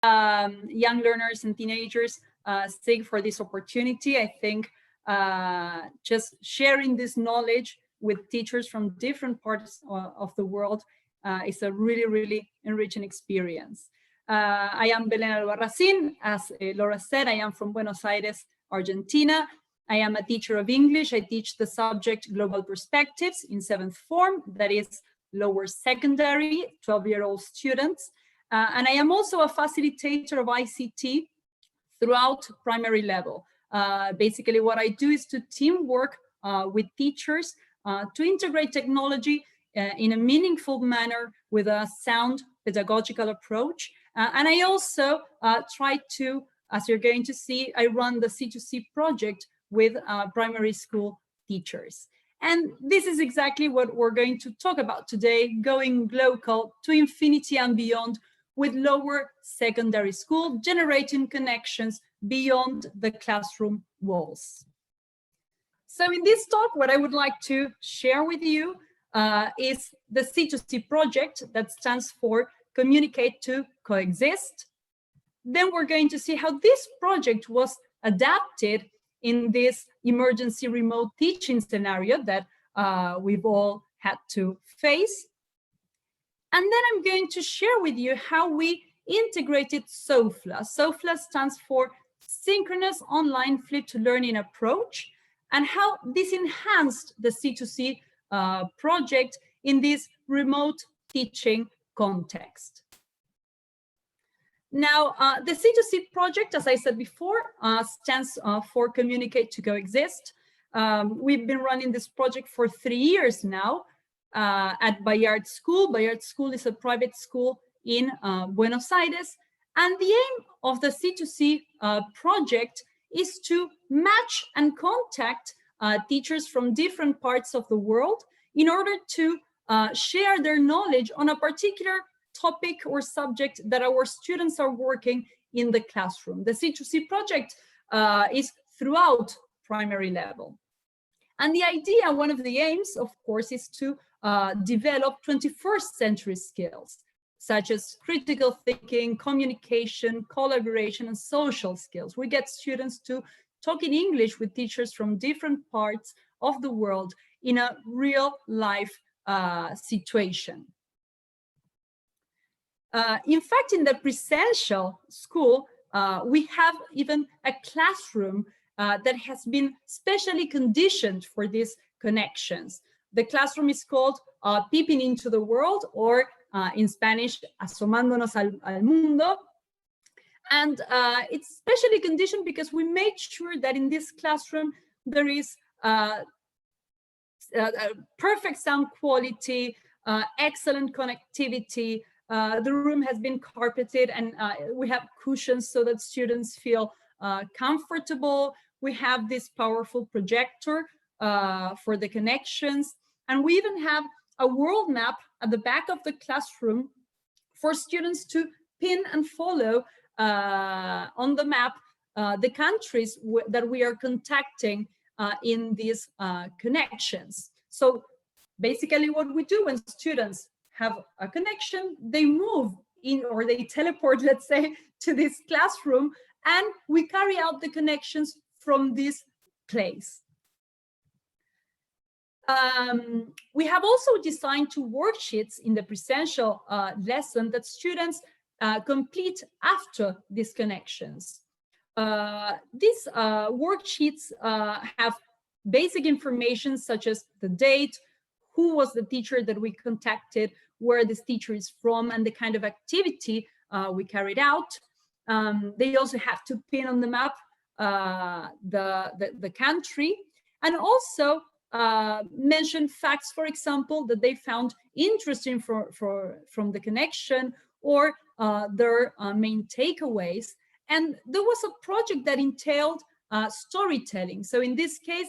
young learners and teenagers, SIG, for this opportunity. I think just sharing this knowledge with teachers from different parts of the world is a really, really enriching experience. I am Belén Albarracín. As Laura said, I am from Buenos Aires, Argentina. I am a teacher of English. I teach the subject Global Perspectives in 7th form, that is lower secondary, 12-year-old students. And I am also a facilitator of ICT throughout primary level. Basically, what I do is to teamwork with teachers to integrate technology in a meaningful manner with a sound pedagogical approach. And I also try to, as you're going to see, I run the C2C project with primary school teachers. And this is exactly what we're going to talk about today, going global to infinity and beyond with lower secondary school, generating connections beyond the classroom walls. So in this talk, what I would like to share with you is the C2C project, that stands for Communicate to Coexist. Then we're going to see how this project was adapted in this emergency remote teaching scenario that we've all had to face. And then I'm going to share with you how we integrated Sofla. Sofla stands for Synchronous Online Flipped Learning Approach, and how this enhanced the C2C project in this remote teaching context. Now, the C2C project, as I said before, stands for Communicate to Coexist. We've been running this project for 3 years now at Bayard School. Bayard School is a private school in Buenos Aires. And the aim of the C2C project is to match and contact teachers from different parts of the world in order to share their knowledge on a particular topic or subject that our students are working in the classroom. The C2C project is throughout primary level. And the idea, one of the aims, of course, is to develop 21st century skills, such as critical thinking, communication, collaboration, and social skills. We get students to talk in English with teachers from different parts of the world in a real life situation. In fact, in the presential school, we have even a classroom that has been specially conditioned for these connections. The classroom is called Peeping into the World, or in Spanish, Asomándonos al Mundo. And it's specially conditioned because we make sure that in this classroom there is perfect sound quality, excellent connectivity. The room has been carpeted, and we have cushions so that students feel comfortable. We have this powerful projector for the connections. And we even have a world map at the back of the classroom for students to pin and follow on the map the countries that we are contacting in these connections. So basically what we do when students have a connection, they move in, or they teleport, let's say, to this classroom, and we carry out the connections from this place. We have also designed 2 worksheets in the presential lesson that students complete after these connections. These worksheets have basic information such as the date, who was the teacher that we contacted, where this teacher is from, and the kind of activity we carried out. They also have to pin on the map the country, and also mention facts, for example, that they found interesting from the connection, or their main takeaways. And there was a project that entailed storytelling. So in this case,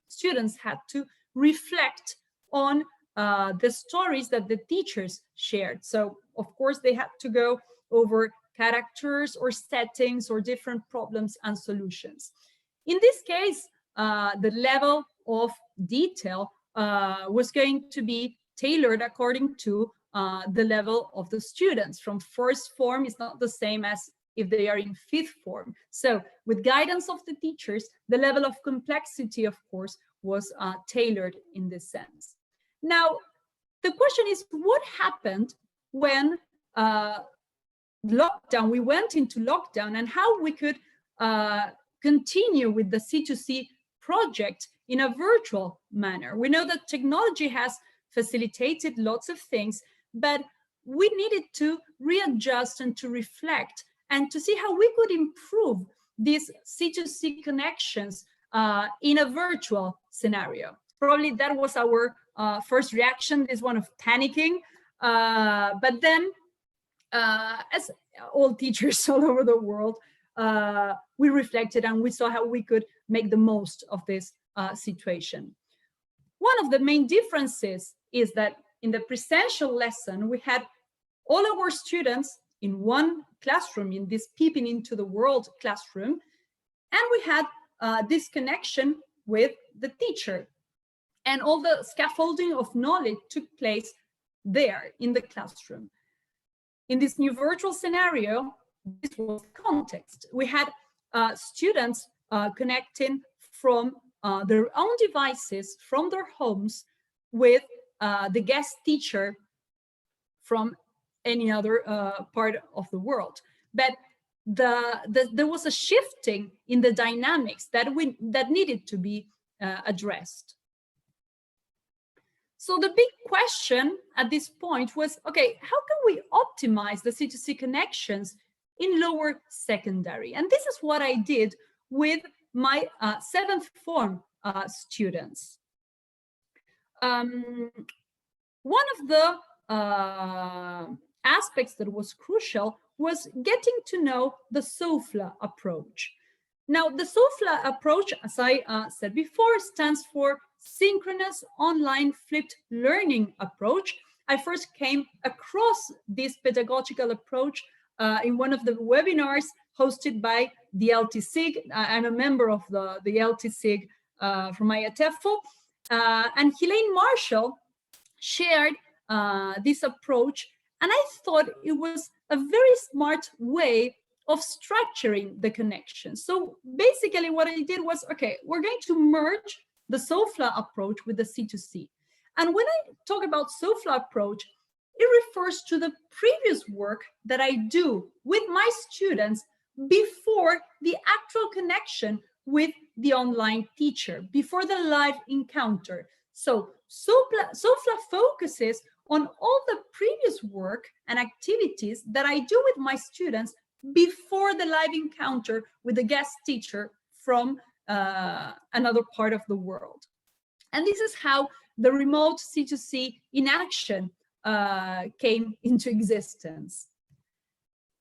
students had to reflect on the stories that the teachers shared. So of course they had to go over characters or settings or different problems and solutions. In this case, the level of detail was going to be tailored according to the level of the students. From first form is not the same as if they are in fifth form. So with guidance of the teachers, the level of complexity, of course, was tailored in this sense. Now, the question is, what happened when lockdown, we went into lockdown, and how we could continue with the C2C project in a virtual manner? We know that technology has facilitated lots of things, but we needed to readjust and to reflect and to see how we could improve these C2C connections in a virtual scenario. Probably that was our first reaction, this one of panicking. But then, as all teachers all over the world, we reflected and we saw how we could make the most of this situation. One of the main differences is that in the presential lesson, we had all our students in one classroom, in this peeping into the world classroom, and we had this connection with the teacher, and all the scaffolding of knowledge took place there in the classroom. In this new virtual scenario, this was the context. We had students connecting from their own devices, from their homes, with the guest teacher from any other part of the world. But there was a shifting in the dynamics that needed to be addressed. So the big question at this point was, okay, how can we optimize the C2C connections in lower secondary? And this is what I did with my 7th form students. One of the aspects that was crucial was getting to know the Sofla approach. Now, the Sofla approach, as I said before, stands for Synchronous Online Flipped Learning Approach. I first came across this pedagogical approach in one of the webinars hosted by the YLTSIG. I'm a member of the YLTSIG from IATEFL. And Helene Marshall shared this approach, and I thought it was a very smart way of structuring the connection. So basically what I did was, okay, we're going to merge the Sofla approach with the C2C. And when I talk about Sofla approach, it refers to the previous work that I do with my students before the actual connection with the online teacher, before the live encounter. So Sofla focuses on all the previous work and activities that I do with my students before the live encounter with the guest teacher from another part of the world. And this is how the remote C2C in action came into existence.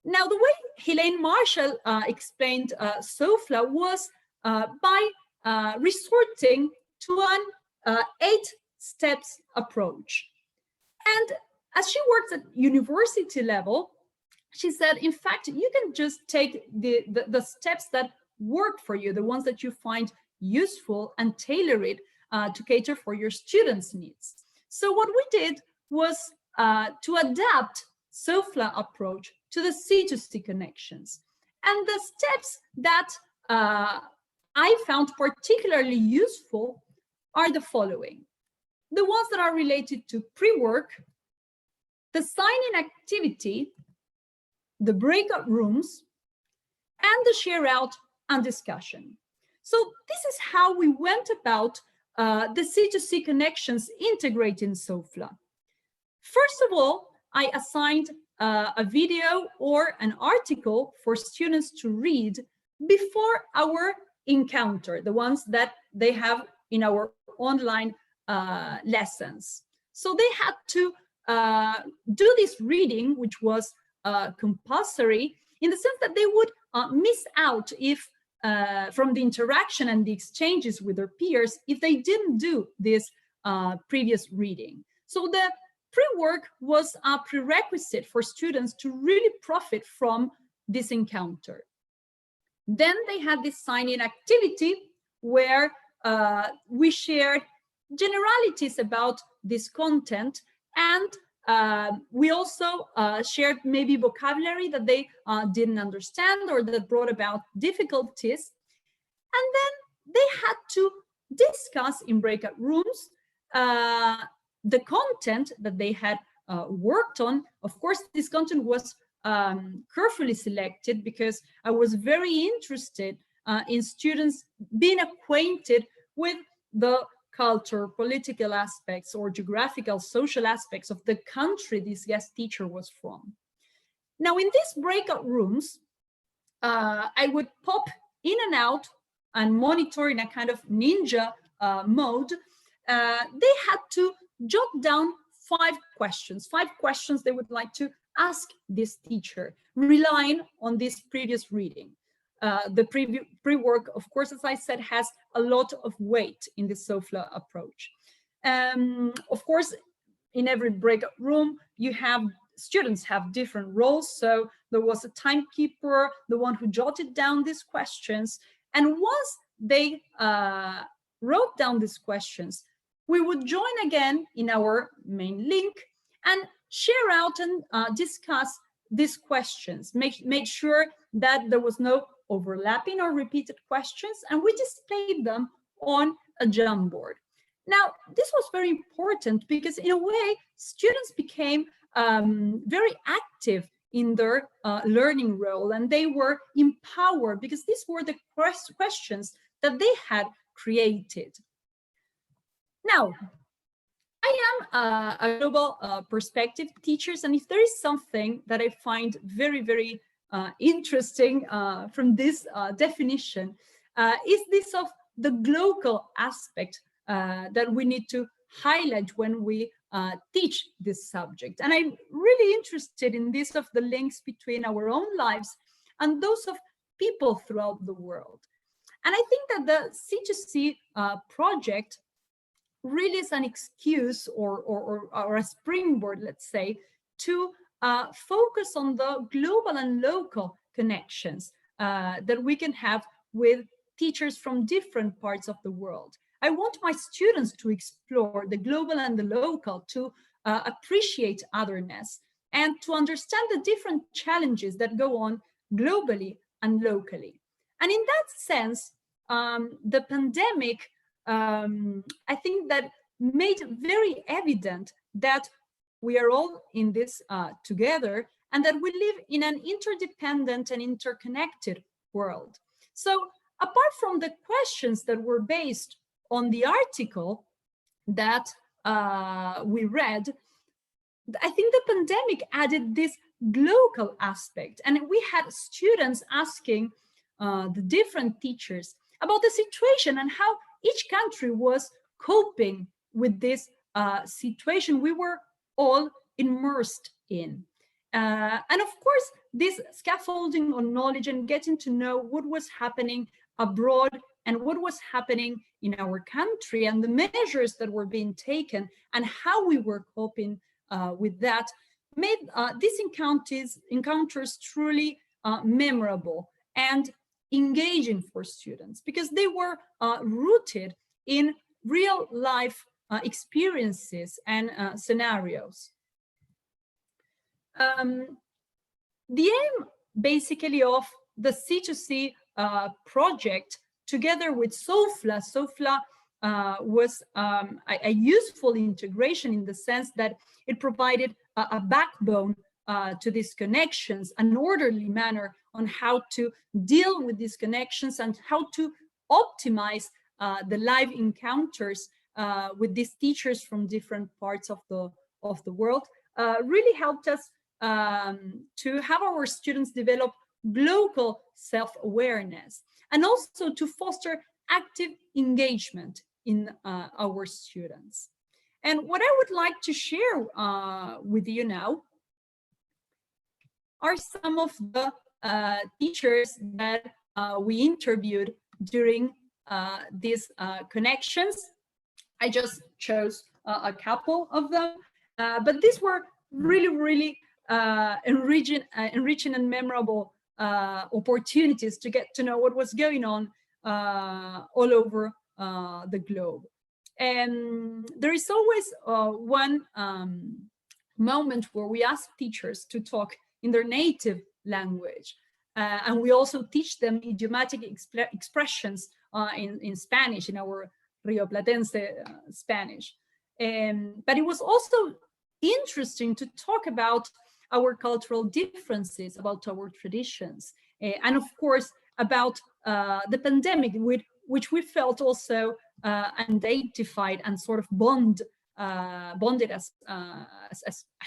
Now, the way Helene Marshall explained Sofla was by resorting to an 8 steps approach. And as she works at university level, she said, in fact, you can just take the steps that work for you, the ones that you find useful, and tailor it to cater for your students' needs. So what we did was to adapt Sofla approach to the C2C connections. And the steps that I found particularly useful are the following. The ones that are related to pre-work, the sign-in activity, the breakout rooms, and the share out and discussion. So this is how we went about the C2C connections integrating Sofla. First of all, I assigned a video or an article for students to read before our encounter, the ones that they have in our online lessons. So they had to do this reading, which was compulsory, in the sense that they would miss out if from the interaction and the exchanges with their peers if they didn't do this previous reading. So the pre-work was a prerequisite for students to really profit from this encounter. Then they had this sign-in activity where we shared generalities about this content and We also shared maybe vocabulary that they didn't understand or that brought about difficulties. And then they had to discuss in breakout rooms the content that they had worked on. Of course, this content was carefully selected because I was very interested in students being acquainted with the culture, political aspects, or geographical, social aspects of the country this guest teacher was from. Now, in these breakout rooms, I would pop in and out and monitor in a kind of ninja mode. They had to jot down 5 questions they would like to ask this teacher, relying on this previous reading. The pre-work, of course, as I said, has a lot of weight in the Sofla approach. Of course, in every breakout room, students have different roles. So there was a timekeeper, the one who jotted down these questions. And once they wrote down these questions, we would join again in our main link and share out and discuss these questions, make sure that there was no overlapping or repeated questions, and we displayed them on a Jamboard. Now, this was very important because in a way, students became very active in their learning role, and they were empowered because these were the questions that they had created. Now, I am a global perspective teacher, and if there is something that I find very, very interesting from this definition, is this of the GLOCAL aspect that we need to highlight when we teach this subject. And I'm really interested in this of the links between our own lives and those of people throughout the world. And I think that the C2C project really is an excuse or a springboard, let's say, to focus on the global and local connections that we can have with teachers from different parts of the world. I want my students to explore the global and the local, to appreciate otherness, and to understand the different challenges that go on globally and locally. And in that sense, the pandemic, I think that made very evident that we are all in this together, and that we live in an interdependent and interconnected world. So apart from the questions that were based on the article that we read, I think the pandemic added this global aspect, and we had students asking the different teachers about the situation and how each country was coping with this situation we were all immersed in. And of course, this scaffolding on knowledge and getting to know what was happening abroad and what was happening in our country and the measures that were being taken and how we were coping with that made these encounters truly memorable and engaging for students, because they were rooted in real life experiences and scenarios. The aim basically of the C2C project, together with Sofla, was a useful integration in the sense that it provided a backbone to these connections, an orderly manner on how to deal with these connections and how to optimize the live encounters with these teachers from different parts of the world. Really helped us to have our students develop global self-awareness and also to foster active engagement in our students. And what I would like to share with you now are some of the teachers that we interviewed during these connections. I just chose a couple of them, but these were really enriching and memorable opportunities to get to know what was going on all over the globe. And there is always one moment where we ask teachers to talk in their native language. And we also teach them idiomatic expressions in Spanish, in our Rio Platense Spanish. But it was also interesting to talk about our cultural differences, about our traditions, and of course about the pandemic, which we felt also identified and sort of bonded as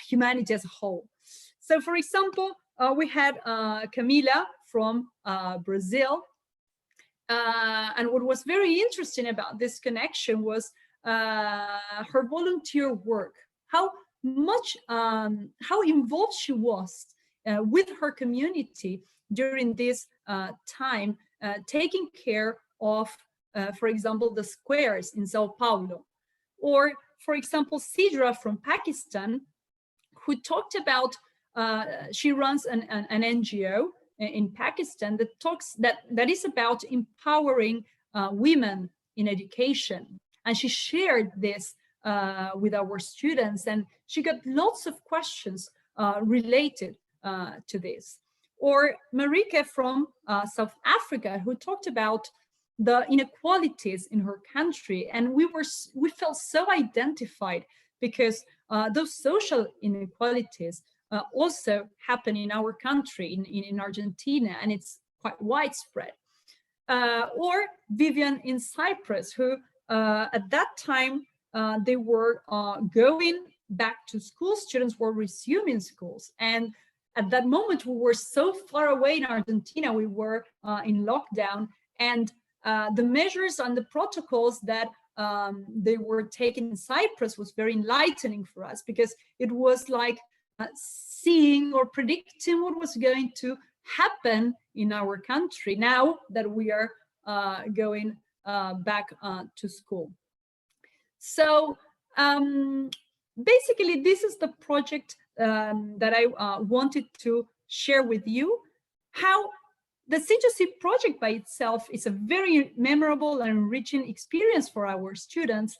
humanity as a whole. So, for example, we had Camila from Brazil, and what was very interesting about this connection was her volunteer work, how involved she was with her community during this time, taking care of, for example, the squares in Sao Paulo. Or, for example, Sidra from Pakistan, who talked about, she runs an NGO in Pakistan that is about empowering women in education. And she shared this with our students, and she got lots of questions related to this. Or Marike from South Africa, who talked about the inequalities in her country, and we felt so identified because those social inequalities also happen in our country, in Argentina, and it's quite widespread. Or Vivian in Cyprus, who at that time they were going back to school. Students were resuming schools, and at that moment we were so far away in Argentina. We were in lockdown, and the measures and the protocols that they were taking in Cyprus was very enlightening for us, because it was like seeing or predicting what was going to happen in our country now that we are going back to school. So basically, this is the project that I wanted to share with you. How the C2C project by itself is a very memorable and enriching experience for our students,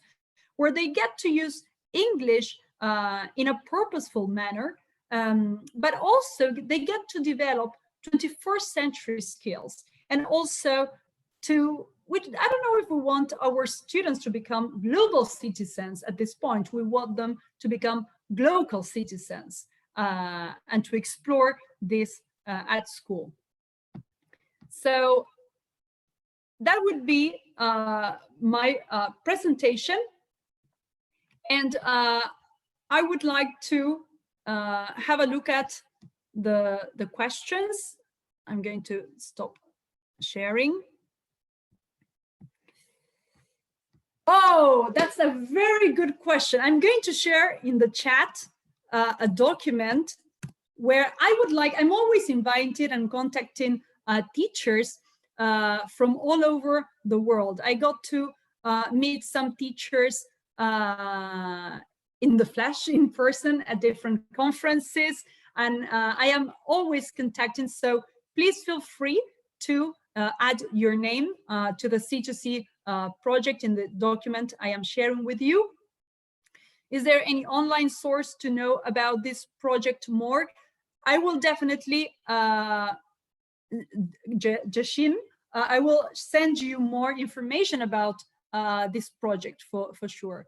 where they get to use English in a purposeful manner, but also they get to develop 21st century skills, and also to, which I don't know if we want our students to become global citizens at this point. We want them to become local citizens and to explore this at school. So that would be my presentation, and I would like to have a look at the questions. I'm going to stop sharing. Oh, that's a very good question. I'm going to share in the chat a document where I'm always invited and contacting teachers from all over the world. I got to meet some teachers in the flesh, in person, at different conferences, and I am always contacting. So please feel free to add your name to the C2C project in the document I am sharing with you. Is there any online source to know about this project more? I will definitely, Jashin, I will send you more information about this project for sure.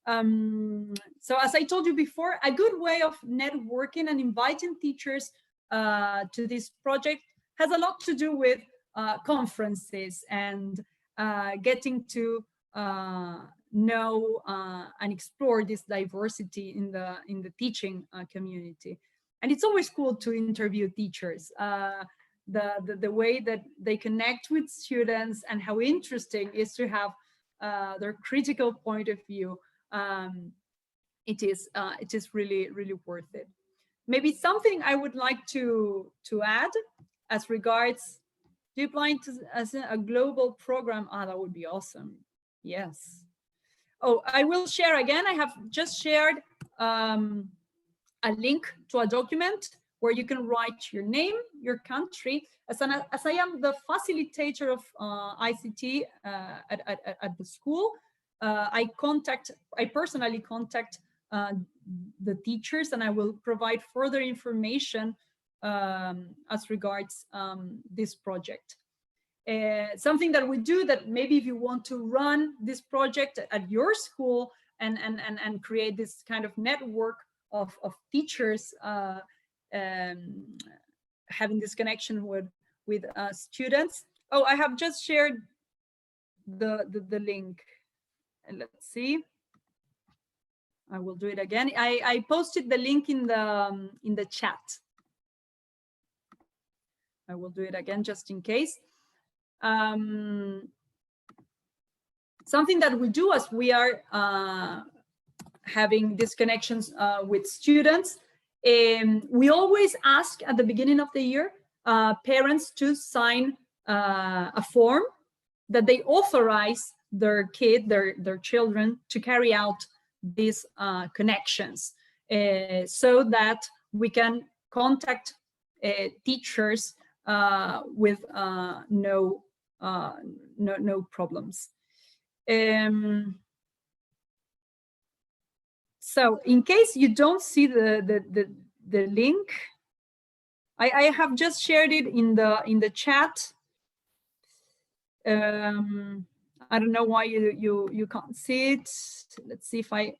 So as I told you before, a good way of networking and inviting teachers to this project has a lot to do with conferences and getting to know and explore this diversity in the teaching community. And it's always cool to interview teachers. The way that they connect with students and how interesting it is to have their critical point of view. It is really, really worth it. Maybe something I would like to add as regards, do you apply as a global program? That would be awesome. Yes. Oh, I will share again. I have just shared a link to a document where you can write your name, your country. As I am the facilitator of ICT at the school, I personally contact the teachers, and I will provide further information as regards this project. Something that we do, that maybe if you want to run this project at your school and create this kind of network of teachers having this connection with students. Oh, I have just shared the link. And let's see. I will do it again. I posted the link in the chat. I will do it again just in case. Something that we do as we are having these connections with students, we always ask at the beginning of the year parents to sign a form that they authorize their children to carry out these connections, so that we can contact teachers with no problems. So in case you don't see the link, I have just shared it in the chat. I don't know why you can't see it. Let's see if can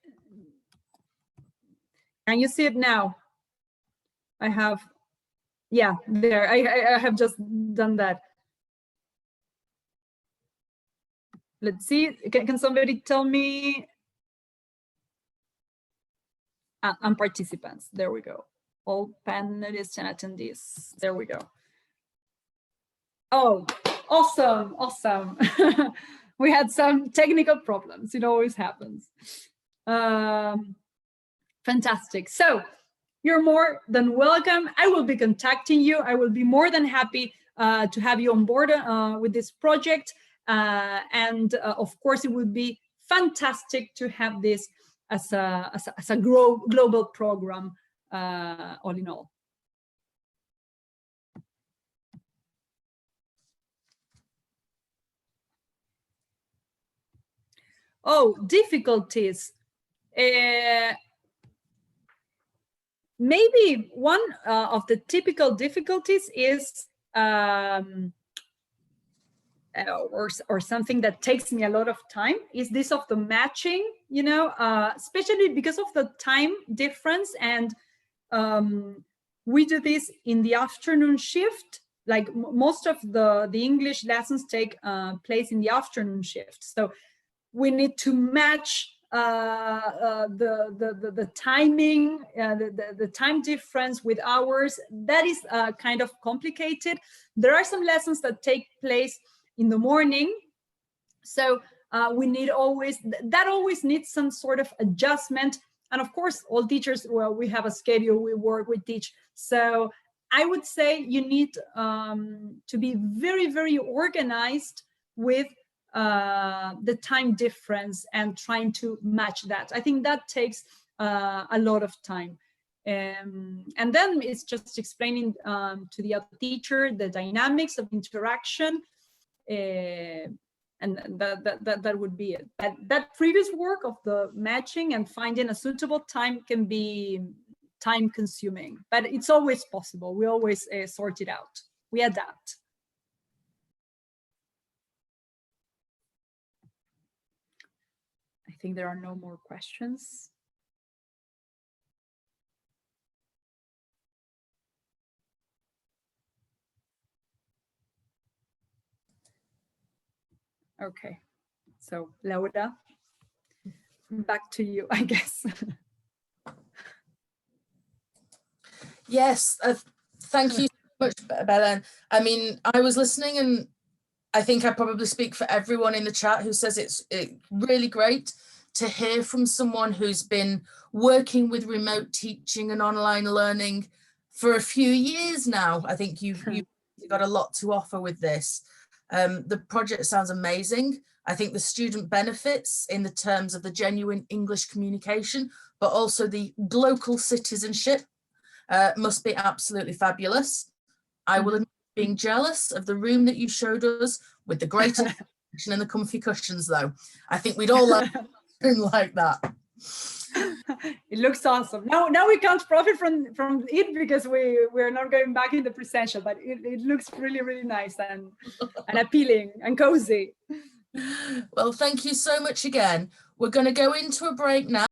you see it now? I have, yeah, there. I have just done that. Let's see. Can somebody tell me? And participants. There we go. All panelists and attendees. There we go. Oh, awesome, awesome. We had some technical problems. It always happens. Fantastic. So you're more than welcome. I will be contacting you. I will be more than happy to have you on board with this project. And of course, it would be fantastic to have this as a global program, all in all. Oh, difficulties. Maybe one of the typical difficulties is, or something that takes me a lot of time, is this of the matching, you know, especially because of the time difference. And we do this in the afternoon shift. Like most of the English lessons take place in the afternoon shift. So we need to match the timing, the time difference with ours. That is kind of complicated. There are some lessons that take place in the morning, so we need always needs some sort of adjustment. And of course, all teachers, well, we have a schedule, we work, we teach. So I would say you need to be very, very organized with the time difference and trying to match that. I think that takes a lot of time. And then it's just explaining to the other teacher the dynamics of interaction, and that would be it. But that previous work of the matching and finding a suitable time can be time consuming, but it's always possible. We always sort it out. We adapt. I think there are no more questions. Okay, so Laura, back to you, I guess. Yes, thank you so much, Belén. I mean, I was listening, and I think I probably speak for everyone in the chat who says it's really great to hear from someone who's been working with remote teaching and online learning for a few years now. I think you've got a lot to offer with this. The project sounds amazing. I think the student benefits in the terms of the genuine English communication, but also the GLOCAL citizenship must be absolutely fabulous. I will admit being jealous of the room that you showed us with the great and the comfy cushions, though. I think we'd all like a room like that. It looks awesome. Now we can't profit from it because we're not going back in the presential, but it looks really, really nice and appealing and cozy. Well, thank you so much again. We're going to go into a break now.